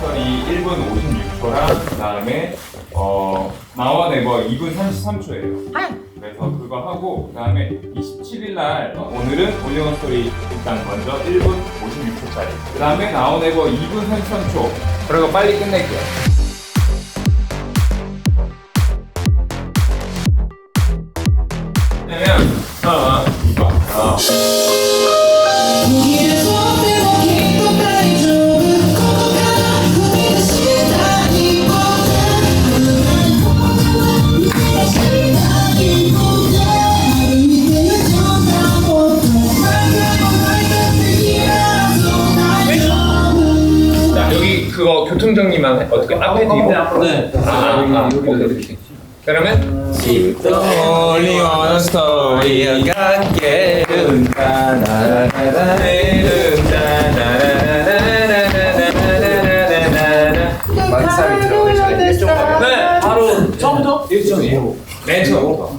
스토리 1분 56초랑 그다음에 나와 네버 2분 33초예요. 그래서 그거 하고 그다음에 27일 날 오늘은 올리원 스토리 일단 먼저 1분 56초짜리. 그다음에 나와 네버 2분 33초. 그리고 빨리 끝낼게요. 왜냐면 이거 여기 그거 교통정리만 어떻게 앞에 뒤로? 네. 이렇게. 그러면 올리원 스토리 같게 만삭이 들어가기 전에 1종 네, 바로 처음부터 1종이에요. 맨 처음부터.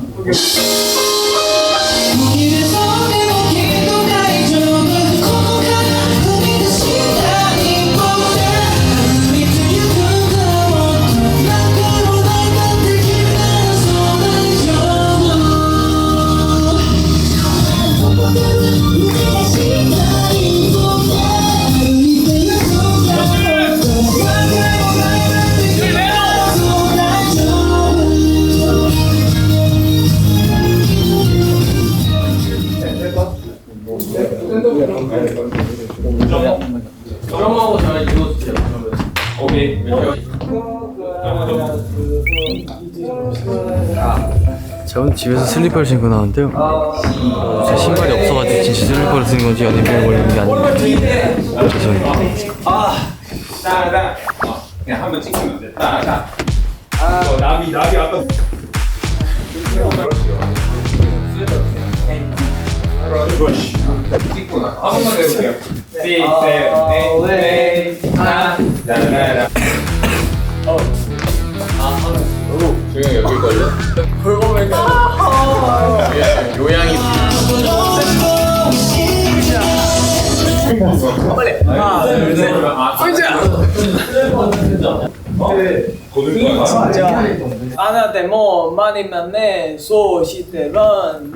드럼하고 잘 이루어주세요. 오케이. 저 오늘 집에서 슬리퍼를 신고 나왔는데요. 제 신발이 없어가지고 진짜 슬리퍼를 쓴 건지 아니면 병 걸린 게 아닌지 죄송해요. 따다. 그냥 한번 찍으면 돼. 따다. 나비 아까. 그렇지. 찍고 나. 한 번만 더 해볼게요. 6, 7, 8, 9, 10. 조용히 여길 걸려? 요양이 빨리 하나 둘셋 진짜 하나 데모 많이 만네 소시대 run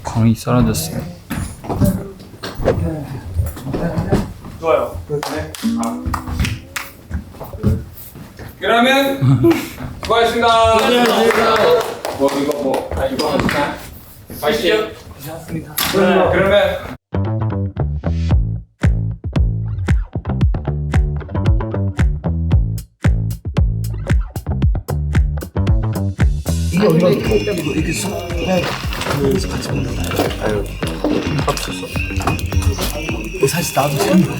광이 사라졌어요. 좋아요. 그러면 수고하셨습니다. 이거 하시나? 맛있죠? 고생하셨습니다. 그러면 사실 나도 지금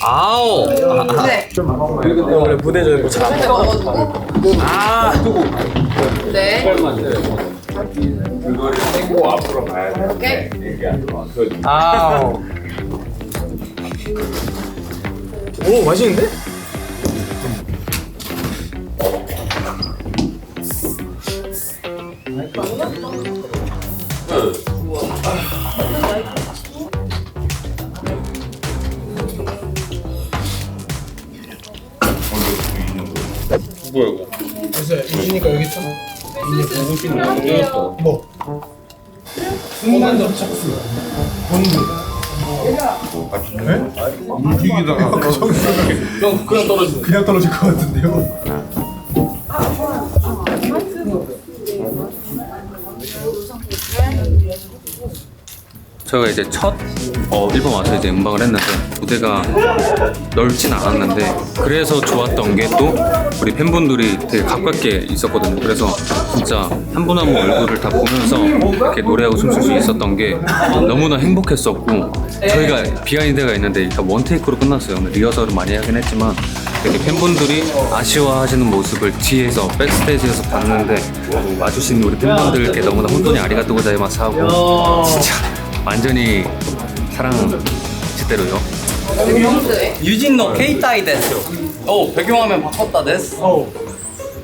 아오. 네. 원래 무대적인 거 잘. 네. 그거를 땡고 앞으로 가야 돼. 오케이. 아오. 오 맛있는데? 뭐야 이거? 글쎄 유진이가 여기 있어. 보고 싶은 거 되었어. 뭐? 순간적 착수. 본부. 움직이다가 그냥 떨어질 것 같은데요. 저희가 이제 첫 일본 와서 이제 음방을 했는데 무대가 넓진 않았는데 그래서 좋았던 게 또 우리 팬분들이 되게 가깝게 있었거든요. 그래서 진짜 한 분 한 분 얼굴을 다 보면서 이렇게 노래하고 춤출 수 있었던 게 너무나 행복했었고 저희가 비하인드가 있는데 일단 원테이크로 끝났어요. 리허설을 많이 하긴 했지만 이렇게 팬분들이 아쉬워하시는 모습을 뒤에서 백스테이지에서 봤는데 와주신 우리 팬분들께 너무나 혼돈이 아리가또 고자이마스 하고 진짜 완전히 사랑 제대로요. 유진노 케이타이 데스. 오 배경화면 바꿨다 데스.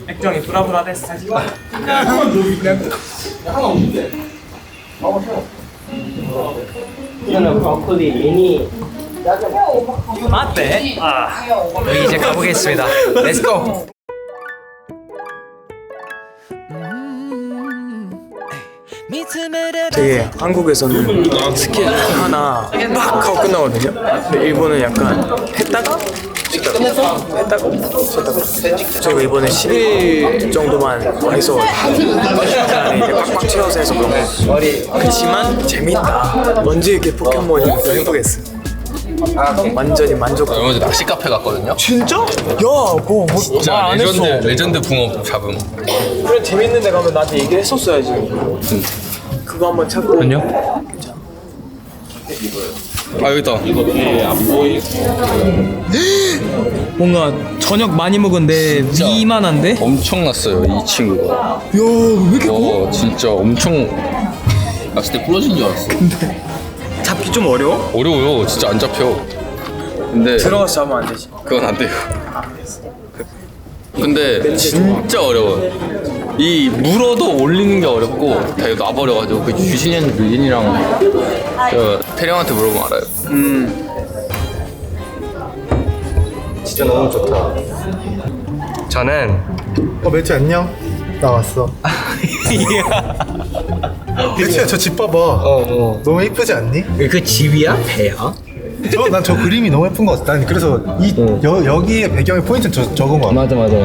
액정이 브라브라 됐어. 이거는 브로콜리 미니 맞대. 여기 이제 가보겠습니다. 렛츠고. 되게 한국에서는 스킬 하나 막 하고 끝나거든요. 근데 일본은 약간 했다가 저희가 이번에 10일 정도만 해서 시간에 이제 빡빡 채워서 해서 그런 거 그치만 재밌다. 먼저 이렇게 포켓몬이 행복했어. 완전히 만족. 얼마 전에 낚시 카페 갔거든요. 진짜? 야, 그거 진짜 말안 했어. 레전드 붕어 잡음. 그래 재밌는 데 가면 나한테 얘기를 했었어야지. 그거 한번 찾고. 안녕. 아 여기 있다. 뭔가 저녁 많이 먹은데 미만한데? 엄청났어요 이 친구가. 야, 왜 이렇게 커? 진짜 엄청 낚시 때 부러진 줄 알았어. 잡기 좀 어려워? 어려워요. 진짜 안 잡혀. 근데 들어가서 잡으면 안 되지. 그건 안 돼요. 근데 진짜 어려워. 이 물어도 올리는 게 어렵고 다 이거 놔버려가지고 그 유진이랑 저 태령한테 물어보면 알아요. 진짜 너무 좋다. 저는 매치 안녕. 나 왔어. 매치야 저 집 봐봐. 너무 이쁘지 않니? 그 집이야? 배야? 난 저 그림이 너무 예쁜 것 같아. 난 그래서 여기에 배경에 포인트 적은 거 같아. 맞아.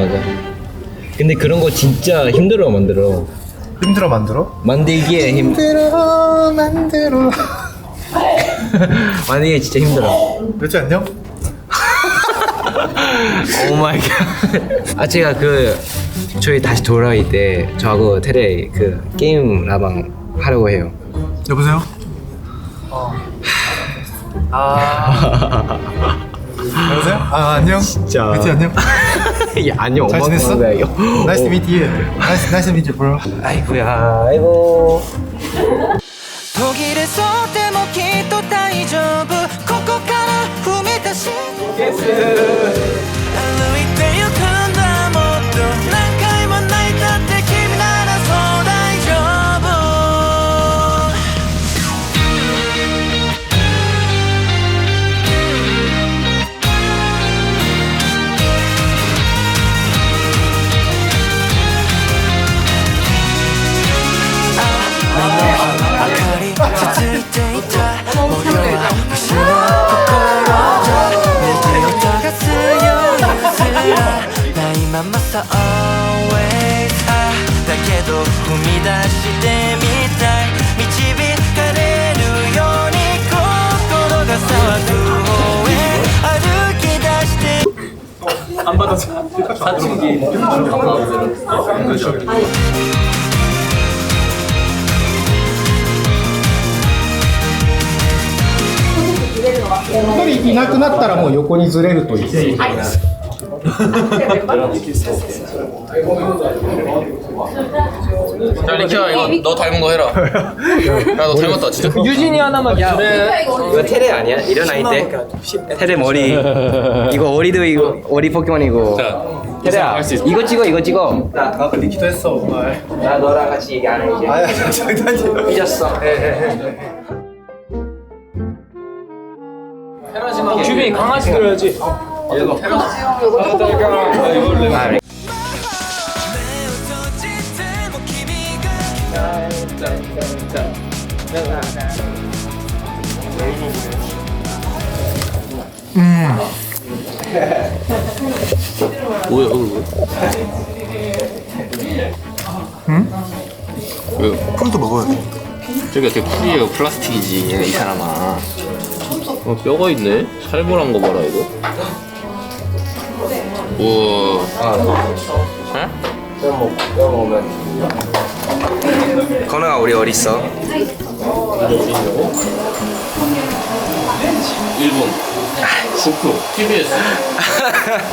근데 그런 거 진짜 힘들어 만들어. 힘들어 만들어? 만들기에 만들어. 만들기에 진짜 힘들어. 매치 안녕. 오 마이 갓. 아 제가 저희 다시 돌아올 때 저하고 테레 게임 라방 하려고 해요. 여보세요? 여보세요? 안녕. 진짜. 매치 안녕. 야 안녕. 잘 지냈어? Nice to meet you. Nice to meet you, bro. 아이고야. 아이고. 途切れそうでもきっと大丈夫ここから踏み出し歩いてゆくんだもっと何回も泣いたって君ならそう大丈夫明かりついていた模様は星の心願いを探すようにすらないままさ always だけど踏み出してみたい導かれるように心が騒ぐ方へ歩き出して안 받아서 사춘기. 야 리키야 이거 너 닮은 거 해라. 야 너 닮았다 진짜. 유진이 하나만. 야, 이거 테레 아니야? 일어날 때 테레 머리. 이거 어리도 이거 어리 포켓몬이고. 자 테레야, 할수 있어. 이거 찍어. 아까 리키도 했어. 나 너랑 같이 얘기 안 해 이제. 장난이야. 삐졌어. 주빈이 강아지 들어야지. 뭐야 그거? 응? 왜? 풀도 먹어야 돼. 저기가 되게 풀이에요. 플라스틱이지 이 사람아. 뼈가 있네. 살벌한 거 봐라 이거. 우와. 뼈 먹으면. 건우가 우리 어디 있어? 일본. TBS.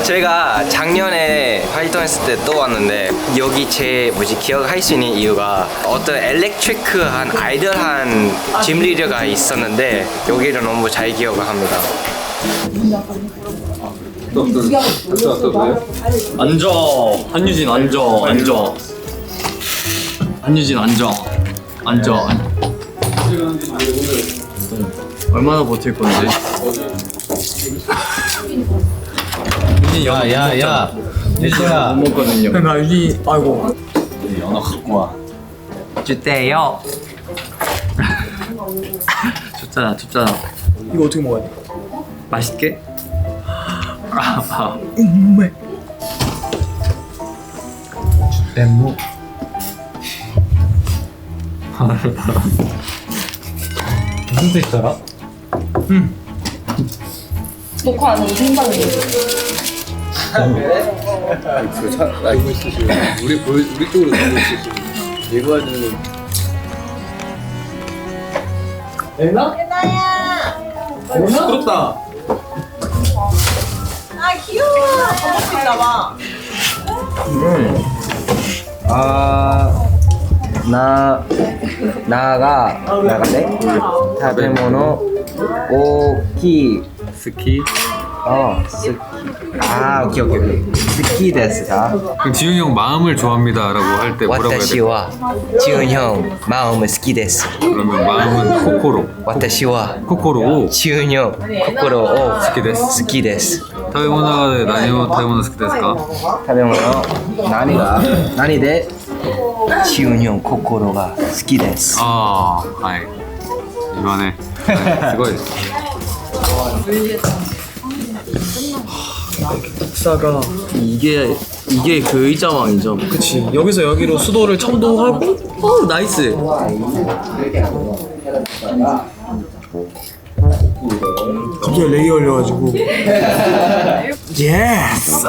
제가 작년에 활동했을 때 또 왔는데 여기 제 기억할 수 있는 이유가 어떤 엘렉트리크한 아이돌한 짐 리더가 있었는데 여기를 너무 잘 기억을 합니다. 앉아. 한유진 앉아. 한유진 앉아. 얼마나 버틸 건지. 야야야 유진아 못 먹거든요. 나 유진이 아이고 연어 갖고 와. 주대요. 춥잖아. 이거 어떻게 먹어야 돼? 맛있게? 엄마 뱀무. 무슨 뜻이더라? 녹화하는 생방송. 우리 쪽으로 가고 있으시고 예고해야 되는 부끄럽다. 아 귀여워. 먹고 싶나 봐. 나가네? 타베모노 오키 스키. 스키. 오케이. 스키 데스가. 그럼 지훈이 형 마음을 좋아합니다라고 할 때 뭐라고 해야 돼? 와타시와 지훈 형 마음은 스키 데스. 그러면 마음은 코코로. 와타시와 코코로. 지훈 형 코코로 오 스키 데스. 스키 데스. 타베모나 나니오 타베모나 스키 데스까? 타베모노 나니 데 지훈 형 코코로가 스키 데스. 아이 이번에 수고했어. 복사가 이게 그 의자왕이죠. 그치 여기서 여기로 수도를 첨도하고 나이스. 갑자기 렉이 걸려가지고 예스.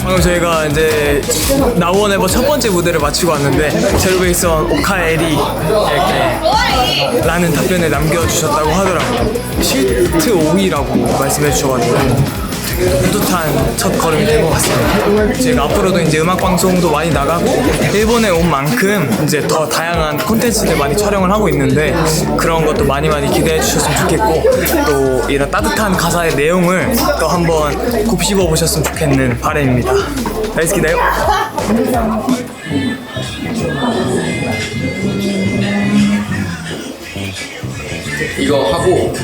방금 저희가 이제 나우원에버 첫 번째 무대를 마치고 왔는데 제로베이스원 오카에리 이렇게 라는 답변을 남겨주셨다고 하더라고요. 실트 5위라고 말씀해 주셔가지고 되게 뿌듯한 첫 걸음이 된 것 같습니다. 저희가 앞으로도 이제 음악 방송도 많이 나가고 일본에 온 만큼 이제 더 다양한 콘텐츠들 많이 촬영을 하고 있는데 그런 것도 많이 기대해 주셨으면 좋겠고 또 이런 따뜻한 가사의 내용을 또 한번 곱씹어 보셨으면 좋겠는 바람입니다. 다이스키다요. 이거 하고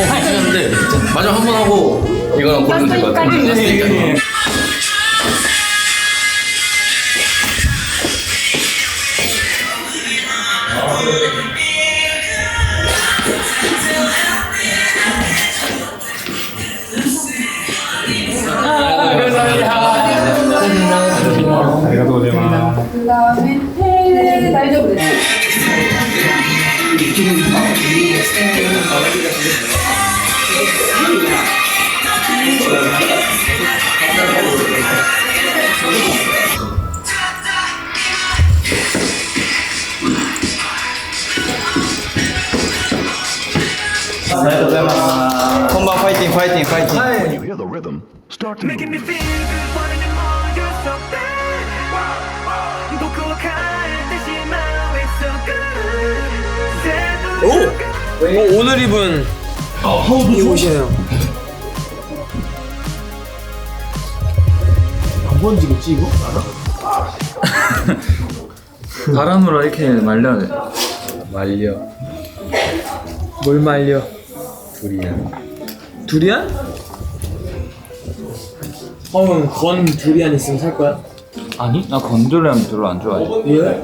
하시는데 마지막 한 번 하고 이거는 고르면 될 것 같아요. 그다음에 테레 다이저브 됐어. 콤바 파이팅. Making me feel good, wanting you more, you're so bad.僕を変えてしまう, it's so good. 오늘 입은 이 옷이네요. 안 번지겠지 이거? 바람으로 이렇게 말려야 돼. 말려. 뭘 말려? 두리안. 두리안? 형은 건 두리안 있으면 살 거야? 아니? 나 건드리면 별로 안 좋아해. 예?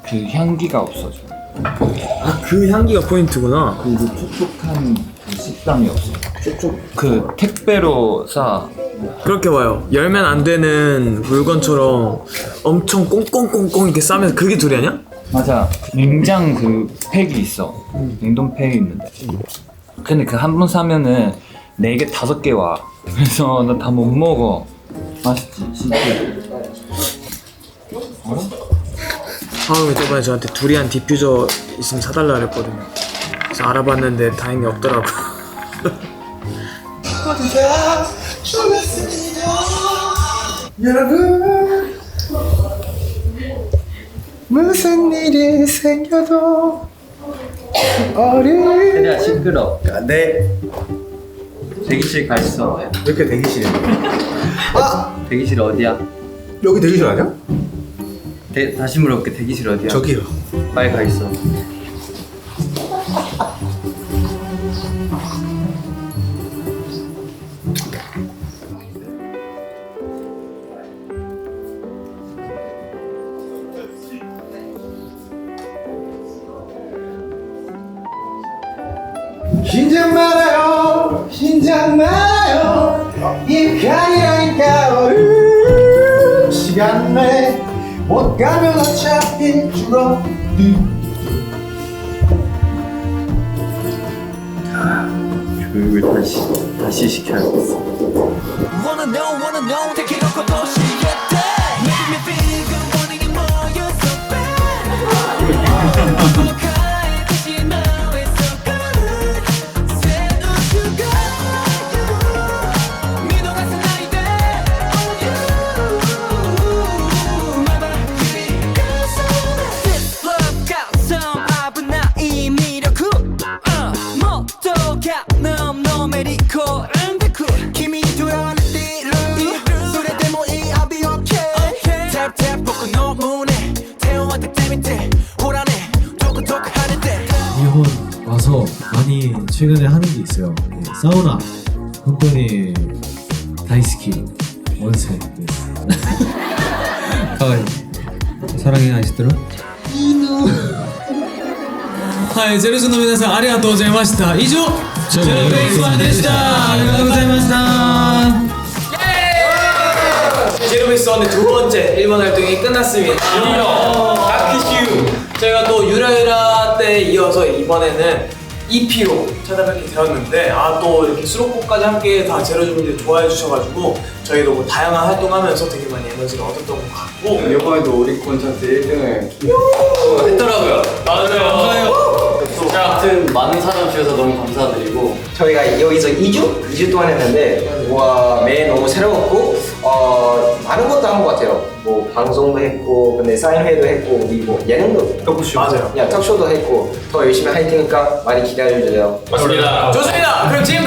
그 향기가 없어져. 아, 그 향기가 포인트구나. 그리고 촉촉한 그 식감이 없어. 촉촉 그 택배로 사. 그렇게 와요. 열면 안 되는 물건처럼 엄청 꽁꽁꽁꽁 이렇게 싸면서 그게 두리안이야? 맞아. 냉장 그 팩이 있어. 냉동 팩이 있는데. 근데 그 한 번 사면은 4개 5개 와. 그래서 나 다 못 먹어. 맛있지 진짜. 하음이 저번에 저한테 두리안 디퓨저 있으면 사달라 그랬거든요. 그래서 알아봤는데 다행히 없더라고. 여러분 무슨 일이 생겨도 어린 야 시끄러. 네. 대기실 가 있어. 왜 이렇게 대기실이야? 대기실 어디야? 여기 대기실 아니야? 다시 물어볼게. 대기실 어디야? 저기요. 빨리 가 있어. 긴장 말아요 긴장 말아요 인간이라니까 어른 시간 내 못 가면 어차피 죽어 교육을 다시 시켜야겠어. Wanna know take it off the bullshit Making me feel good wanting it more you're so bad cause you know it's so good Say no to go 믿어가서 나이 돼 My body This love got some 아브나이 미라클 모두 gat놈 노메리코君とやれているそれでもいい I'll be okay Tap tap僕の胸手を当ててみてほらねドクドク跳ねて 일본 와서 많이 최근에 하는 게 있어요. 네, 사우나 혼돈이 다이스키 원세 사랑해 아시더라? 하이 제로스の皆さんありがとうございました以上ゼロベースワンでしたありがとうございました 제로베이스 원의 두 번째 일본 활동이 끝났습니다. 다크슈 저희가 또 유라유라 때 이어서 이번에는 EP로 찾아뵙게 되었는데 또 이렇게 수록곡까지 함께 다 제로주분들이 좋아해 주셔가지고 저희도 뭐 다양한 활동하면서 되게 많이 에너지를 얻었던 것 같고 이번에도 우리 콘서트 1등을 했더라고요. 맞아요. 아무튼 많은 사랑 주셔서 너무 감사드리고 저희가 여기서 2주 동안 했는데 와 매일 너무 새로웠고 많은 것도 한 것 같아요. 뭐 방송도 했고 근데 사인회도 했고 우리 뭐 예능도 토크쇼 맞아요. 톡쇼도 했고 더 열심히 할 테니까 많이 기다려주세요. 맞습니다. 좋습니다. 그럼 지금